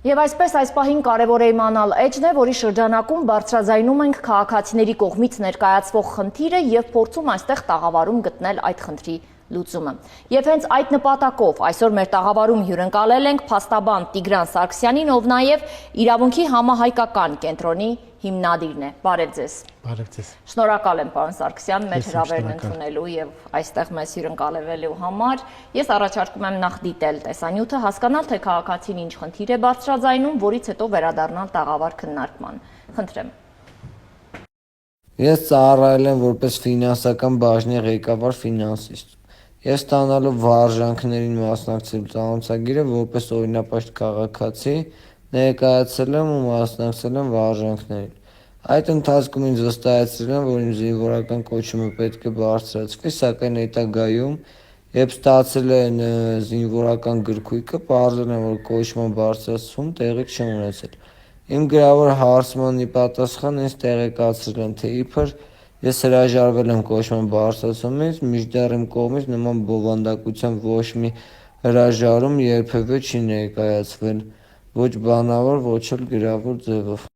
Եվ այսպես այս պահին կարևոր է իմանալ էջն է, որի շրջանակում բարձրաձայնում ենք քաղաքացիների կողմից ներկայացվող խնդիրը եւ փորձում այստեղ տաղավարում գտնել այդ խնդրի լուծումը։ Եվ հենց այդ նպատակով այսօր մեր տաղավարում հյուրընկալել ենք փաստաբան Տիգրան Սարգսյանին, ով նաեւ իրավունքի համահայկական կենտրոնի հիմնադիրն է։ Բարև ձեզ։ Բարև ձեզ։ Շնորհակալ եմ, պարոն Սարգսյան, մեր հրավերն ընդունելու եւ այստեղ մեզ հյուրընկալվելու համար։ Ես առաջարկում եմ նախ դիտել տեսանյութը, հասկանալ, թե քաղաքացին ինչ խնդիր է բարձրաձայնում, որից հետո վերադառնալ տաղավար քննարկման։ Խնդրեմ։ Ես ծառայել եմ որպես ֆինանսական բաժնի ղեկավար ֆինանսիստ։ Ես ստանալով վարժանքներին մասնակցել ծանոթագիրը որպես օրինապաշտ քաղաքացի ներկայացել եմ ու մասնակցել եմ վարժանքներին։ Այդ ընթացքում ինձ վստահեցրել են, որ իմ զինվորական կոչումը պետք է բարձրացվի, սակայն հետագայում, երբ ստացել են զինվորական գրքույկը, պարզել են, որ կոչման բարձրացում տեղի չի ունեցել։ Իմ գրավոր հարցմանի պատասխան ինձ տեղեկացրել են, թե իբր ես հրաժարվել եմ կոչման բարձրացումից, մինչդեռ իմ կողմից նման բովանդակության ոչ մի հրաժարում երբևէ չի ներկայացվել, ոչ բանավոր, ոչ էլ գրավոր ձևով։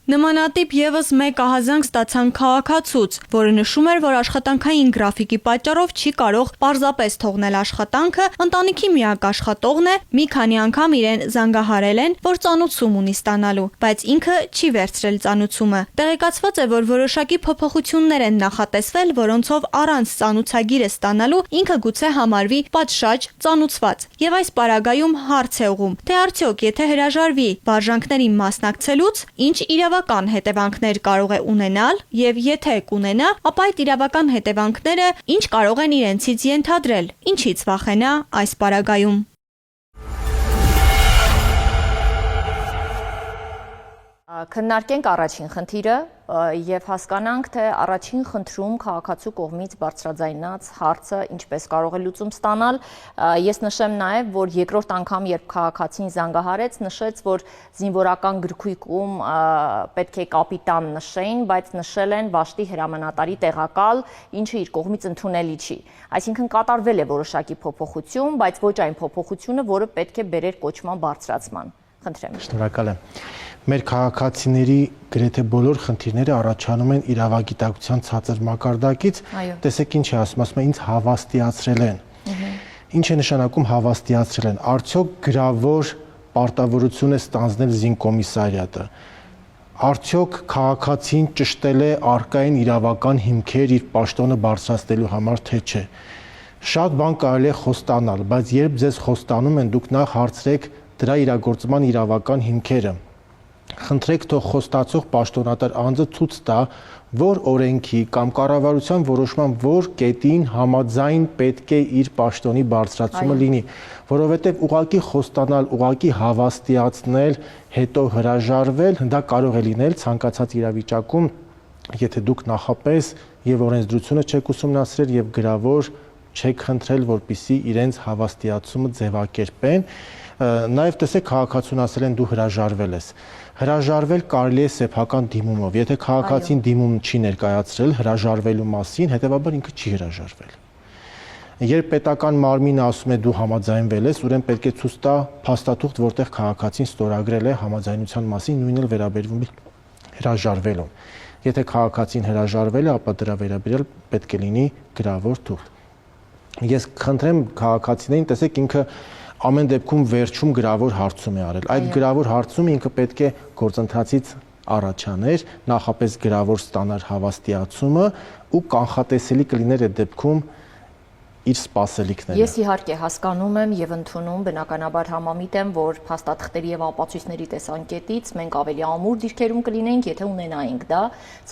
Նմանատիպ եւս մեկ ահազանգ ստացան քաղաքացուց, որը նշում էր, որ աշխատանքային գրաֆիկի պատճառով չի կարող պարզապես թողնել աշխատանքը, ընտանիքի միակ աշխատողն է, մի քանի անգամ իրեն զանգահարել են, որ ծանուցում ունի ստանալու, բայց ինքը չի վերցրել ծանուցումը։ Տեղեկացված է, որ որոշակի փոփոխություններ են նախատեսվել, որոնցով առանց ծանուցագիրը ստանալու ինքը գուցե համարվի պատշաճ ծանուցված։ Եվ այս պարագայում հարց է ուղղում, թե արդյոք եթե հրաժարվի վարժանքներին մասնակցելուց, ինչ իրավական հետևանքներ կարող է ունենալ եւ եթե կունենա, ապա այդ իրավական հետևանքները ինչ կարող են իրենցից ենթադրել, ինչից վախենա այս պարագայում։ Քննարկենք առաջին խնդիրը եւ հասկանանք, թե առաջին խնդրում քաղաքացու կողմից բարձրաձայնած հարցը ինչպես կարող է լուծում ստանալ։ Ես նշեմ նաեւ, որ երկրորդ անգամ, երբ քաղաքացին զանգահարեց, նշեց, որ զինվորական գրքույկում պետք է կապիտան նշեին, բայց նշել են Վաշտի հրամանատարի տեղակալ, ինչը իր կողմից ընդունելի չի։ Այսինքն կատարվել է որոշակի փոփոխություն, բայց ոչ այն փոփոխությունը, որը պետք է բերեր կոչման բարձրացման։ Խնդրեմ։ Շնորհակալ եմ։ Մեր քաղաքացիների գրեթե բոլոր խնդիրները առաջանում են իրավագիտակցության ցածր մակարդակից։ Տեսեք ինչ է ասում է ինձ հավաստիացրել են։ Ինչ է նշանակում հավաստիացրել են։ Արդյոք գրավոր պարտավորություն է ստանձնել զինկոմիսարիատը։ Արդյոք քաղաքացին ճշտել է արկային իրավական հիմքեր իր պաշտոնը բարձրացնելու համար, թե չէ։ Շատ բան կարելի է խոստանալ, բայց երբ ձեզ խոստանում են, դուք նախ հարցրեք դրա իրագործման իրավական հիմքերը։ Խնդրեք թող խոստացող պաշտոնատար անձը ցույց տա, որ օրենքի կամ կառավարության որոշման որ կետին համաձայն պետք է իր պաշտոնի բարձրացումը լինի, որովհետև ուղղակի խոստանալ, ուղղակի հավաստիացնել, հետո հրաժարվել, դա կարող է լինել ցանկացած իրավիճակում, եթե դուք նախապես եւ օրենսդրությունը չեք ուսումնասիրել եւ գրավոր չեք խնդրել, որպիսի իրենց հավաստիացումը ձևակերպեն։ Նաև տեսեք քաղաքացուն ասել են դու հրաժարվել ես։ Հրաժարվել կարելի է սեփական դիմումով։ Եթե քաղաքացին դիմում չի ներկայացրել հրաժարվելու մասին, հետեւաբար ինքը չի հրաժարվել։ Երբ պետական մարմինը ասում է դու համաձայնվել ես, ուրեմն պետք է ցույց տա փաստաթուղթ, որտեղ քաղաքացին ստորագրել է համաձայնության մասին, նույնն էլ վերաբերվում է հրաժարվելուն։ Եթե քաղաքացին հրաժարվել է, ապա դրա վերաբերյալ պետք է լինի գրավոր թուղթ։ Ես խնդրեմ քաղաքացիներին, տեսեք ինքը ամեն դեպքում վերջում գրավոր հարցում է արել։ Այդ գրավոր հարցում ինքը պետք է գործընթացից առաջաներ, նախապես գրավոր ստանար հավաստիացումը ու կանխատեսելի կլիներ այդ դեպքում իր սպասելիքները։ Ես իհարկե հասկանում եմ եւ ընդունում, բնականաբար համամիտ եմ, որ փաստաթղթերի եւ ապացույցների տեսանկյունից մենք ավելի ամուր դիրքերում կլինենք, եթե ունենայինք դա,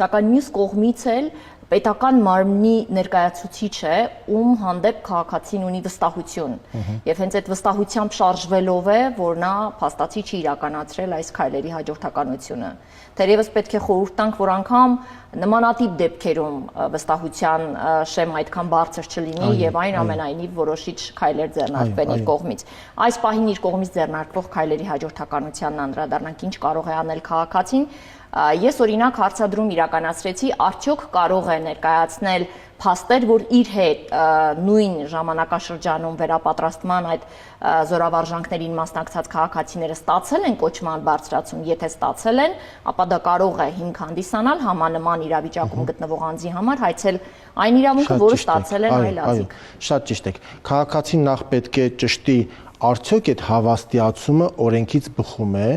սակայն մյուս կողմից էլ պետական մարմնի ներկայացուցիչ է, ում հանդեպ քաղաքացին ունի վստահություն։ Եվ հենց այդ վստահությամբ շարժվելով է, որ նա փաստացի չի իրականացրել այս քայլերի հաջորդականությունը։ Թերևս պետք է խորհուրդ տանք, որ անգամ նմանատիպ դեպքերում վստահության շեմ այդքան բարձր չլինի եւ այն ամենայնիվ որոշիչ քայլեր ձեռնարկվեն իր կողմից։ Այս պահին իր կողմից ձեռնարկվող քայլերի հաջորդականությանն անդրադառնանք, ինչ կարող է անել քաղաքացին։ Ես օրինակ հարցադրում իրականացրեցի, արդյոք կարող է ներկայացնել փաստեր, որ իր հետ նույն ժամանակաշրջանում վերապատրաստման այդ զորավարժանքներին մասնակցած քաղաքացիները ստացել են կոչման բարձրացում, եթե ստացել են, ապա դա կարող է հիմք հանդիսանալ համանման իրավիճակում գտնվող անձի համար հայցել այն իրավունքը, որը ստացել են այլ ազգ։ Շատ ճիշտ եք։ Քաղաքացին նախ պետք է ճշտի, արդյոք այդ հավաստիացումը օրենքից բխում է,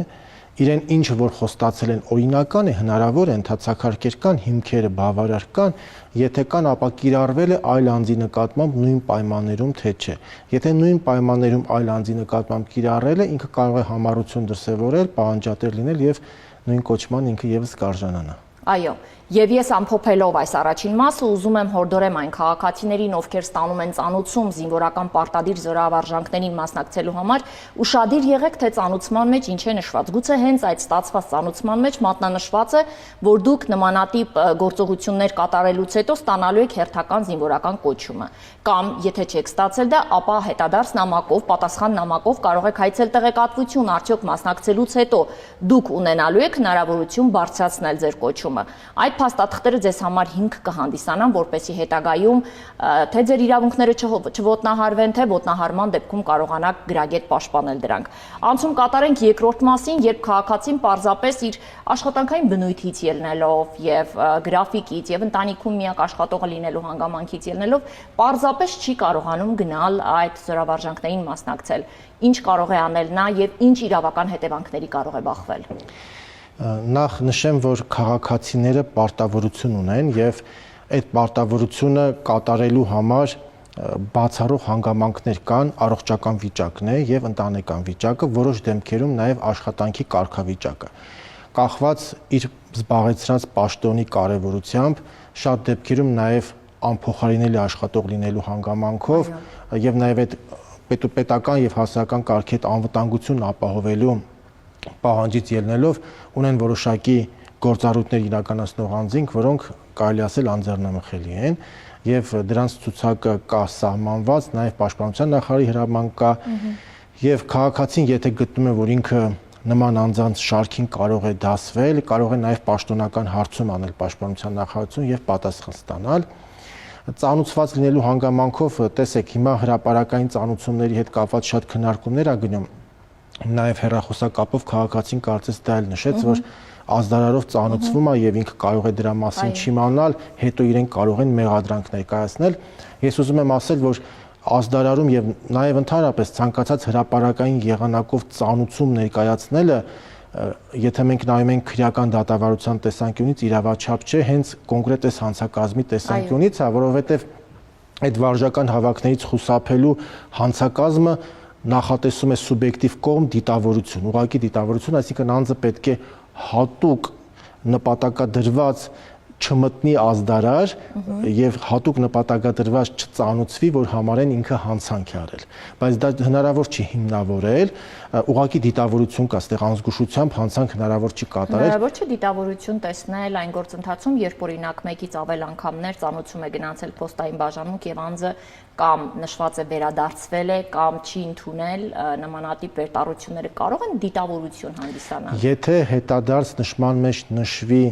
իրեն ինչ որ խոստացել են օրինական է, հնարավոր է ընդհանցակարգեր կան, հիմքերը բավարար կան, եթե կան, ապա կիրառվել է այլ անձի նկատմամբ նույն պայմաններում, թե չէ։ Եթե նույն պայմաններում այլ անձի նկատմամբ կիրառել է, ինքը կարող է համառություն դրսևորել, պահանջատեր լինել եւ նույն կոչման ինքը եւս կարժանանա։ Այո, եւ ես ամփոփելով այս առաջին մասը ուզում եմ հորդորեմ այն քաղաքացիներին, ովքեր ստանում են ծանուցում զինվորական պարտադիր զորավարժանքներին մասնակցելու համար, ուշադիր եղեք, թե ծանուցման մեջ ինչ է նշված։ Գուցե հենց այդ ստացված ծանուցման մեջ մատնանշված է, որ դուք նմանատիպ գործողություններ կատարելուց հետո ստանալու եք հերթական զինվորական կոչումը, կամ եթե չեք ստացել դա, ապա հետադարձ նամակով, պատասխան նամակով կարող եք հայցել տեղեկատվություն, արդյոք մասնակցելուց հետո դուք ունենալու եք հնարավորություն բարձրացնել ձեր կոչումը։ Այդ փաստաթղթերը ձեզ համար հիմք կհանդիսանան, որպեսզի հետագայում թե ձեր իրավունքները չոտնահարվեն, թե ոտնահարման դեպքում կարողանաք գրագետ պաշտպանել դրանք։ Անցում կատարենք երկրորդ մասին, երբ քաղաքացին պարզապես իր աշխատանքային բնույթից ելնելով եւ գրաֆիկից եւ ընտանիքում միակ աշխատողը լինելու հանգամանքից ելնելով պարզապես չի կարողանում գնալ այդ զորավարժանքներին մասնակցել։ Ինչ կարող է անել նա եւ ինչ իրավական հետևանքների կարող է բախվել։ Նախ նշեմ, որ քաղաքացիները պարտավորություն ունեն եւ այդ պարտավորությունը կատարելու համար բացառող հանգամանքներ կան, առողջական վիճակն է եւ ընտանեկան վիճակը, որոշ դեպքերում նաեւ աշխատանքի կարգավիճակը։ Կախված իր զբաղեցրած պաշտոնի կարեւորությամբ, շատ դեպքերում նաեւ անփոխարինելի աշխատող լինելու հանգամանքով եւ նաեւ այդ պետական եւ հասարակական կարգի հետ անվտանգություն ապահովելու պահանջից ելնելով ունեն որոշակի գործառույթներ իրականացնող անձինք, որոնք կարելի ասել անձեռնամխելի են եւ դրանց ցուցակը կա սահմանված, նաեւ պաշտպանության նախարարի հրաման կա եւ քաղաքացին եթե գտնում է, որ ինքը նման անձանց շարքին կարող է դասվել, կարող է նաեւ պաշտոնական հարցում անել պաշտպանության նախարարություն եւ պատասխան ստանալ։ Ծանուցված լինելու հանգամանքով տեսեք, հիմա հրապարակային ծանուցումների հետ կապված շատ քննարկումներ ա գնում։ Նաև հեռախոսակապով քաղաքացին կարծես դա էլ նշեց, որ ազդարարով ծանուցվում է եւ ինքը կարող է դրա մասին չիմանալ, հետո իրեն կարող են մեղադրանք ներկայացնել։ Ես ուզում եմ ասել, որ ազդարարում եւ նաեւ ընդհանրապես ցանկացած հրապարակային եղանակով ծանուցում ներկայացնելը, եթե մենք նայում ենք քրեական դատավարության տեսանկյունից իրավաչափ չէ, հենց կոնկրետ այս հանցակազմի տեսանկյունից է, որովհետեւ այդ վարժական հավաքներից խուսափելու հանցակազմը նախատեսում է սուբյեկտիվ կողմ դիտավորություն, ուղղակի դիտավորություն, այսինքն անձը պետք է հատուկ նպատակադրված չմտնի ազդարար եւ հատուկ նպատակադրված չծանուցվի, որ համարեն ինքը հանցանք է արել, բայց դա հնարավոր չի հիմնավորել, ուղղակի դիտավորություն կա, այստեղ անզգուշությամբ հանցանք հնարավոր չի կատարել։ Հնարավոր չէ դիտավորություն տեսնել այն գործընթացում, երբ օրինակ մեկից ավել անգամներ ծանուցում է գնացել փոստային բաժանմունք եւ անձը կամ նշված է վերադարձվել է կամ չի ընդունել նմանատիպ վերտառությունները, կարող են դիտավորություն հանդիսանալ։ Եթե հետադարձ նշման մեջ նշվի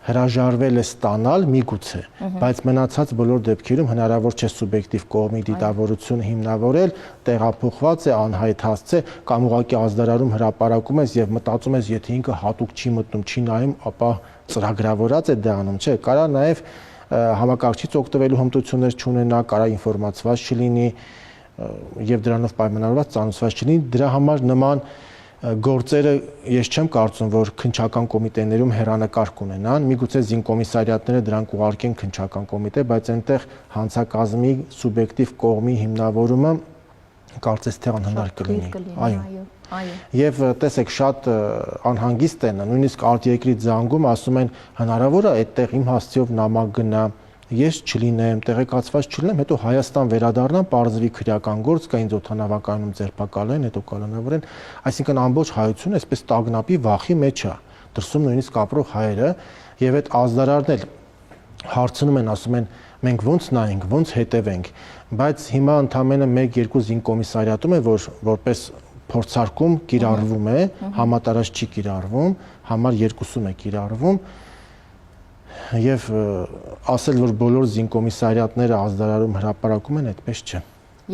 հրաժարվել է ստանալ միգուցե, բայց մնացած բոլոր դեպքերում հնարավոր չէ սուբյեկտիվ կողմի դիտավորությունը հիմնավորել, տեղափոխված է, անհայտացած է կամ ուղղակի ազդարարում հրապարակում ես եւ մտածում ես, եթե ինքը հատուկ չի մտնում, չի նայում, ապա ծրագրավորած է դա անում, չէ, կարա նաեւ համակարգչից օգտվելու հմտություններ չունենա, կարա ինֆորմացված չլինի եւ դրանով պայմանավորված ծանուցված չլինի, դրա համար նման գործերը ես չեմ կարծում, որ քննչական կոմիտեներում հեռանկար կունենան, միգուցե զինկոմիսարիատները դրանք ուղարկեն քննչական կոմիտե, բայց այնտեղ հանցակազմի սուբյեկտիվ կողմի հիմնավորումը կարծես թե անհնար կլինի։ Այո։ Եվ տեսեք, շատ անհանգիստ են, նույնիսկ արտերկրից զանգում, ասում են հնարավոր է այդտեղ իմ հասցեով նամակ գնա, ես չլինեմ, տեղեկացված չլինեմ, հետո Հայաստան վերադառնամ, պարզվի քրեական գործ կա, ինձ օդանավակայանում ձերբակալեն, հետո կանոնավորեն, այսինքն ամբողջ հայությունը այսպես տագնապի վախի մեջ է, դրսում նույնիսկ ապրող հայերը, եւ այդ ազդարարն էլ հարցնում են, ասում են մենք ոնց նայենք, ոնց հետևենք, բայց հիմա ընդամենը 1-2 զինկոմիսարիատում է, որ որպես փորձարկում կիրառվում է, համատարած չի կիրառվում, համար 2-ում է կիրառվում եւ ասել, որ բոլոր զինկոմիսարիատները ազդարարում հրապարակում են, այդպես չէ։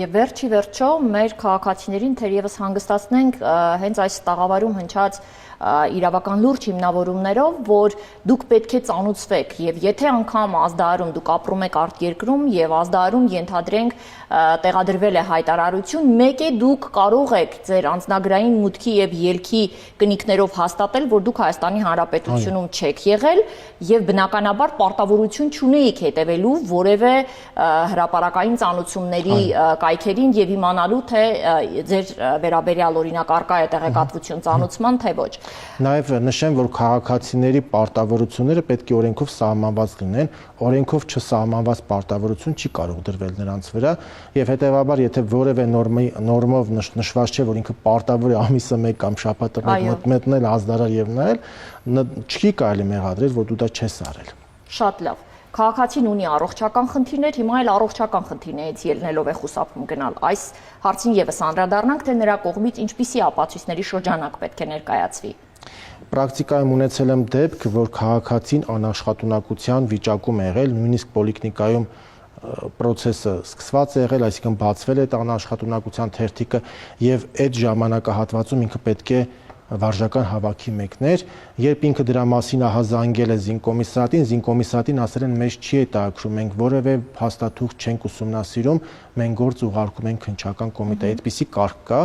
Եվ վերջի վերջո մեր քաղաքացիներին թերևս հանգստացնենք հենց այս տաղավարում հնչած իրավական լուրջ հիմնավորումներով, որ դուք պետք է ծանուցվեք եւ եթե անգամ ազդարարում դուք ապրում եք արտերկրում եւ ազդարարում ենթադրենք տեղադրվել է հայտարարություն, մեկ է դուք կարող եք ձեր անձնագրային մուտքի եւ ելքի կնիքներով հաստատել, որ դուք Հայաստանի Հանրապետությունում չեք եղել եւ բնականաբար պարտավորություն չունեիք հետևելու որևէ հրապարակային ծանուցումների կայքերին եւ իմանալու թե ձեր վերաբերյալ օրինակ արկա է տեղեկատվություն ծանուցման թե ոչ։ Նաև նշեմ, որ քաղաքացիների պարտավորությունները պետք է օրենքով սահմանված լինեն, օրենքով չսահմանված պարտավորություն չի կարող դրվել նրանց վրա, եւ հետեւաբար, եթե որևէ նորմով նշված չէ, որ ինքը պարտավոր է ամիսը 1 կամ շաբաթը 1 մտնել, ազդարար եւ նայել, չի կարելի մեղադրել, որ դու դա չես արել։ Շատ լավ։ Քաղաքացին ունի առողջական խնդիրներ, հիմա էլ առողջական խնդիրներից ելնելով է խուսափում գնալ։ Այս հարցին եւս անդրադառնանք, թե նրա կողմից ինչպիսի ապացույցների շրջանակ պետք է ներկայացվի։ Պրակտիկայում ունեցել եմ դեպք, որ քաղաքացին անաշխատունակության վիճակում է եղել, նույնիսկ պոլիկլինիկայում process-ը սկսված է եղել, այսինքն բացվել է անաշխատունակության թերթիկը եւ այդ ժամանակահատվածում ինքը պետք է վարժական հավաքի մեկներ, երբ ինքը դրա մասին ահազանգել է զինկոմիսարատին, զինկոմիսարատին ասել են մեզ չի հետաքրում, մենք որևէ փաստաթուղթ չենք ուսումնասիրում, մենք գործ ուղարկում ենք քննչական կոմիտե, այդպիսի կարգ կա,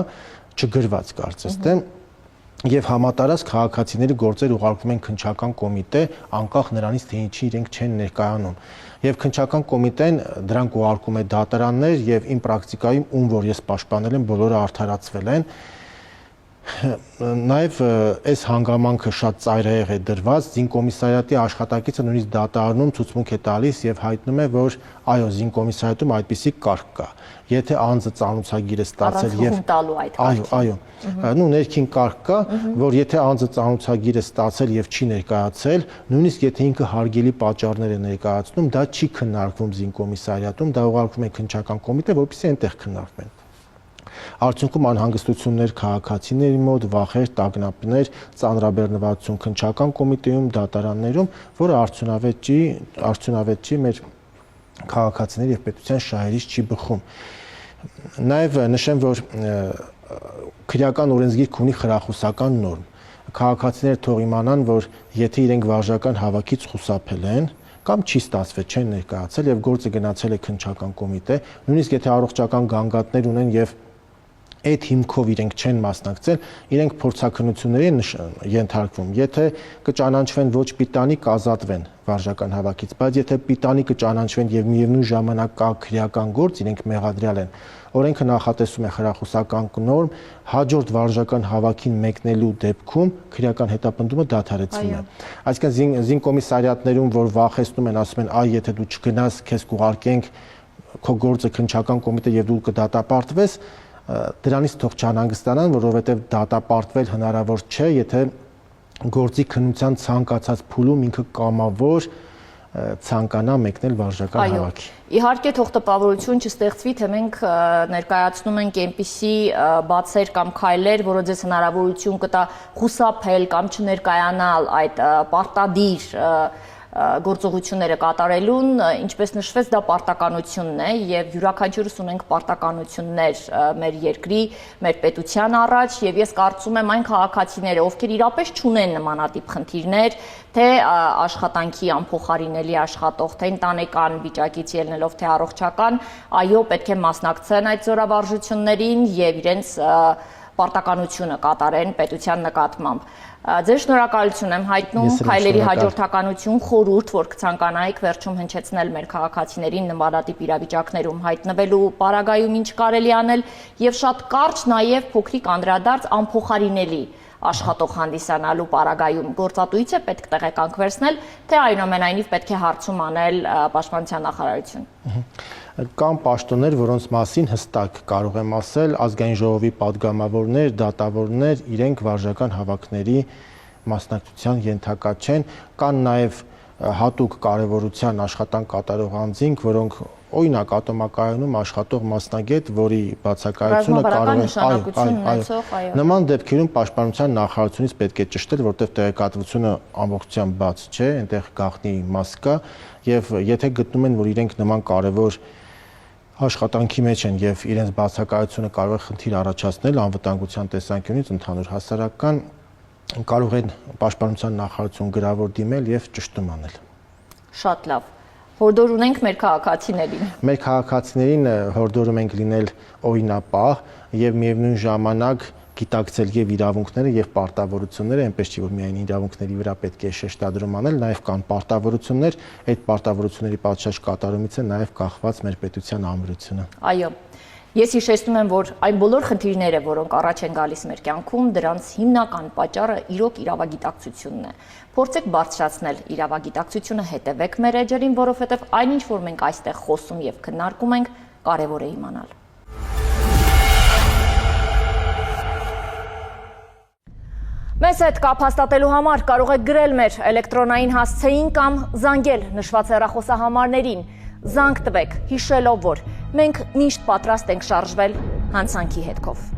չգրված կարծես թե եւ համատարած քաղաքացիների գործեր ուղարկում են քննչական կոմիտե, անկախ նրանից թե ինչի իրենք չեն ներկայանում։ Եվ քննչական կոմիտեն դրանք ուղարկում է դատարաններ եւ իմ պրակտիկայում ում որ ես պաշտպանել եմ, բոլորը արդարացվել են։ Նաև այս հանգամանքը շատ ծայրահեղ է դրված, զինկոմիսարիատի աշխատակիցը նույնիսկ դատարանում ցուցմունք է տալիս եւ հայտնում է, որ այո, զինկոմիսարիատում այդպիսի կարգ կա։ Եթե անձը ծանուցագիր է ստացել եւ այո, ներքին կարգ կա, որ եթե անձը ծանուցագիր է ստացել եւ չի ներկայացել, նույնիսկ եթե ինքը հարգելի պատճառներ է ներկայացնում, դա չի քննարկվում զինկոմիսարիատում, դա ուղարկվում է քննչական կոմիտե, որպեսզի այնտեղ քննարկվեն։ Արդյունքում անհանգստություններ քաղաքացիների մոտ, վախեր, տագնապներ, ծանրաբեռնվածություն քննչական կոմիտեում, դատարաններում, որը արդյունավետ չի մեր քաղաքացիների եւ պետության շահերից չի բխում։ Նաեւ նշեմ, որ քրեական օրենսգիրք ունի խրախուսական նորմ։ Քաղաքացիները թող իմանան, որ եթե իրենք վարժական հավաքից խուսափել են կամ չի ստացվել, չեն ներկայացել եւ գործը գնացել է քննչական կոմիտե, նույնիսկ եթե առողջական գանգատներ ունեն եւ այդ հիմքով իրենք չեն մասնակցել, իրենք փորձաքննությունների են ենթարկվում։ Եթե կճանաչվեն ոչ պիտանի, կազատվեն վարժական հավաքից, բայց եթե պիտանի կճանաչվեն եւ միևնույն ժամանակ կա քրեական գործ, իրենք մեղադրյալ են։ Օրենքը նախատեսում է խրախուսական նորմ, հաջորդ վարժական հավաքին մեկնելու դեպքում քրեական հետապնդումը դադարեցվում է։ Այսինքն զինկոմիսարիատներում, որ վախեցնում են, ասում են, այ եթե դու չգնաս, քեզ կուղարկենք քո գործը քննչական կոմիտե եւ դու կդատապարտվես, դրանից թող չանհանգստանան, որովհետև դատապարտվել հնարավոր չէ, եթե գործի քննության ցանկացած փուլում ինքը կամավոր ցանկանա մեկնել վարժական հավաքի։ Իհարկե թող տպավորություն չստեղծվի, թե մենք ներկայացնում ենք այնպիսի բացեր կամ քայլեր, որը ձեզ հնարավորություն կտա խուսափել կամ չներկայանալ այդ պարտադիր գործողությունները կատարելուն, ինչպես նշվեց, դա պարտականությունն է եւ յուրաքանչյուրս ունենք պարտականություններ մեր երկրի, մեր պետության առաջ եւ ես կարծում եմ այն քաղաքացիները, ովքեր իրապես չունեն նմանատիպ խնդիրներ, թե աշխատանքի անփոխարինելի աշխատող, թե ընտանեկան վիճակից ելնելով, թե առողջական, այո, պետք է մասնակցեն այդ զորավարժություններին եւ իրենց պարտականությունը կատարեն պետության նկատմամբ։ Ձեր շնորհակալություն եմ հայտնում, քայլերի հաջորդականություն, խորհուրդ, որ կցանկանայիք վերջում հնչեցնել մեր քաղաքացիներին նմանատիպ իրավիճակներում հայտնվելու պարագայում ինչ կարելի անել եւ շատ կարճ նաեւ փոքրիկ անդրադարձ անփոխարինելի աշխատող հանդիսանալու պարագայում գործատուից է պետք տեղեկանք վերցնել, թե այնուամենայնիվ պետք է հարցում անել Պաշտպանության նախարարություն։ Կան պաշտոններ, որոնց մասին հստակ կարող եմ ասել, ազգային ժողովի падգամավորներ, դատավորներ իրենք վարժական հավաքների մասնակցության ենթակա չեն, կան նաև հատուկ կարևորության աշխատանք կատարող անձինք, որոնք օրինակ ատոմակայանում աշխատող մասնագետ, որի բացակայությունը կարող է նման դեպքերում պաշտպանության նախարարությունից պետք է ճշտել, որտեղ տեղեկատվությունը ամբողջությամբ բաց չէ, այնտեղ գաղտնի մաս կա, եւ եթե գտնում են, որ իրենք նման կարևոր աշխատանքի մեջ են եւ իրենց բացակայությունը կարող է խնդիր առաջացնել անվտանգության տեսանկյունից, ընդհանուր հասարակական, կարող են պաշտպանության նախարարություն գրավոր դիմել եւ ճշտում անել։ Շատ լավ։ Հորդոր ունենք մեր քաղաքացիներին։ Մեր քաղաքացիներին հորդորում ենք լինել օրինապահ եւ միևնույն ժամանակ գիտակցել եւ իրավունքները եւ պարտավորությունները, այնպես չի որ միայն իրավունքների վրա պետք է շեշտադրում անել, նաեւ կան պարտավորություններ, այդ պարտավորությունների պատշաճ կատարումից է նաեւ կախված մեր պետության ամրությունը։ Այո։ Ես հիշեցնում եմ, որ այն բոլոր խնդիրները, որոնք առաջ են գալիս մեր կյանքում, դրանց հիմնական պատճառը իրոք իրավագիտակցությունն է։ Փորձեք բարձրացնել իրավագիտակցությունը, հետևեք մեր էջերին, որովհետև այնինչ, որ մենք այստեղ խոսում եւ քննարկում ենք, կարևոր է իմանալ։ Մեզ հետ կապ հաստատելու համար կարող եք գրել մեր էլեկտրոնային հասցեին կամ զանգել նշված հեռախոսահամարներին։ Զանգ տվեք, հիշելով, որ մենք միշտ պատրաստ ենք շարժվել հանցանքի հետքով։